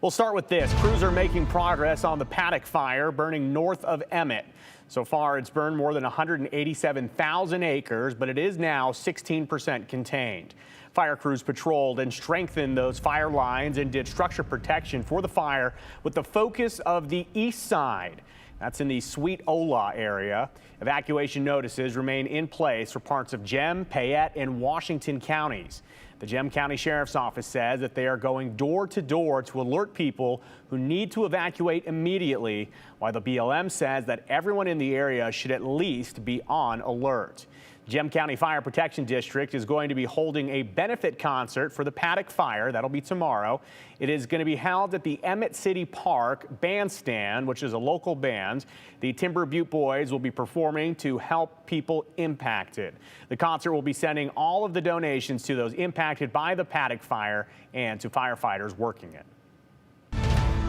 We'll start with this. Crews are making progress on the Paddock fire burning north of Emmett. So far, it's burned more than 187,000 acres, but it is now 16% contained. Fire crews patrolled and strengthened those fire lines and did structure protection for the fire with the focus of the east side. That's in the Sweet Ola area. Evacuation notices remain in place for parts of Gem, Payette, and Washington counties. The Gem County Sheriff's Office says that they are going door to door to alert people who need to evacuate immediately, while the BLM says that everyone in the area should at least be on alert. Gem County Fire Protection District is going to be holding a benefit concert for the Paddock fire. That'll be tomorrow. It is going to be held at the Emmett City Park Bandstand, which is a local band. The Timber Butte Boys will be performing to help people impacted. The concert will be sending all of the donations to those impacted by the Paddock fire and to firefighters working it.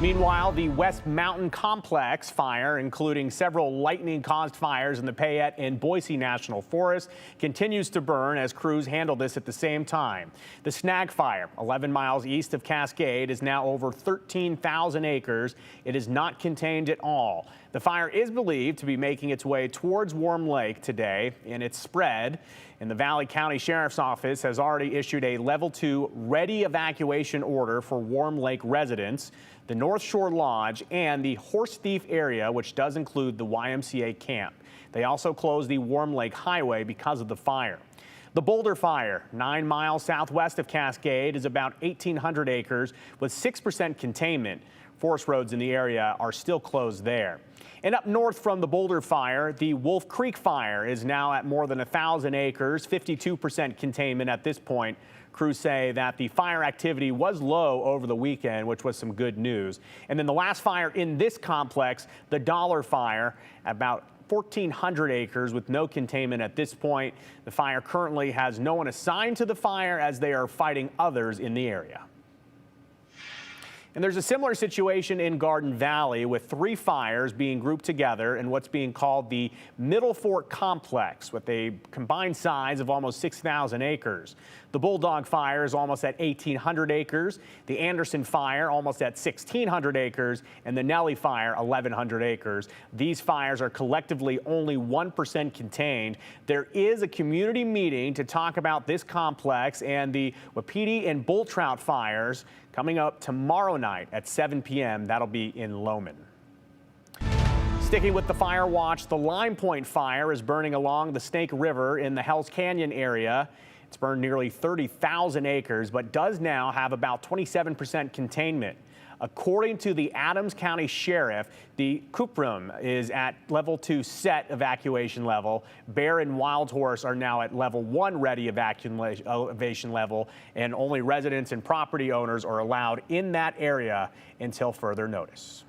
Meanwhile, the West Mountain Complex fire, including several lightning-caused fires in the Payette and Boise National Forest, continues to burn as crews handle this at the same time. The Snag Fire, 11 miles east of Cascade, is now over 13,000 acres. It is not contained at all. The fire is believed to be making its way towards Warm Lake today in its spread. And the Valley County Sheriff's Office has already issued a Level 2 ready evacuation order for Warm Lake residents, the North Shore Lodge, and the Horse Thief area, which does include the YMCA camp. They also closed the Warm Lake Highway because of the fire. The Boulder Fire, 9 miles southwest of Cascade, is about 1,800 acres with 6% containment. Forest roads in the area are still closed there. And up north from the Boulder Fire, the Wolf Creek Fire is now at more than 1,000 acres, 52% containment at this point. Crews say that the fire activity was low over the weekend, which was some good news. And then the last fire in this complex, the Dollar Fire, about 1,400 acres with no containment at this point. The fire currently has no one assigned to the fire as they are fighting others in the area. And there's a similar situation in Garden Valley with 3 fires being grouped together in what's being called the Middle Fork Complex with a combined size of almost 6,000 acres. The Bulldog Fire is almost at 1,800 acres, the Anderson Fire almost at 1,600 acres, and the Nellie Fire 1,100 acres. These fires are collectively only 1% contained. There is a community meeting to talk about this complex and the Wapiti and Bull Trout fires coming up tomorrow night at 7 p.m. That'll be in Loman. Sticking with the fire watch, the Lime Point Fire is burning along the Snake River in the Hells Canyon area. It's burned nearly 30,000 acres, but does now have about 27% containment. According to the Adams County Sheriff, the Cuprum is at level 2 set evacuation level. Bear and Wild Horse are now at level 1 ready evacuation level, and only residents and property owners are allowed in that area until further notice.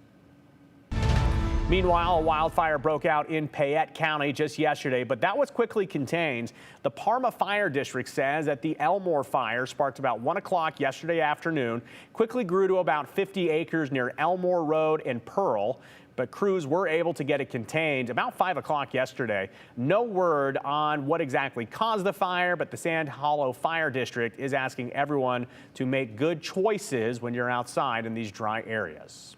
Meanwhile, a wildfire broke out in Payette County just yesterday, but that was quickly contained. The Parma Fire District says that the Elmore fire sparked about 1 o'clock yesterday afternoon, quickly grew to about 50 acres near Elmore Road and Pearl, but crews were able to get it contained about 5 o'clock yesterday. No word on what exactly caused the fire, but the Sand Hollow Fire District is asking everyone to make good choices when you're outside in these dry areas.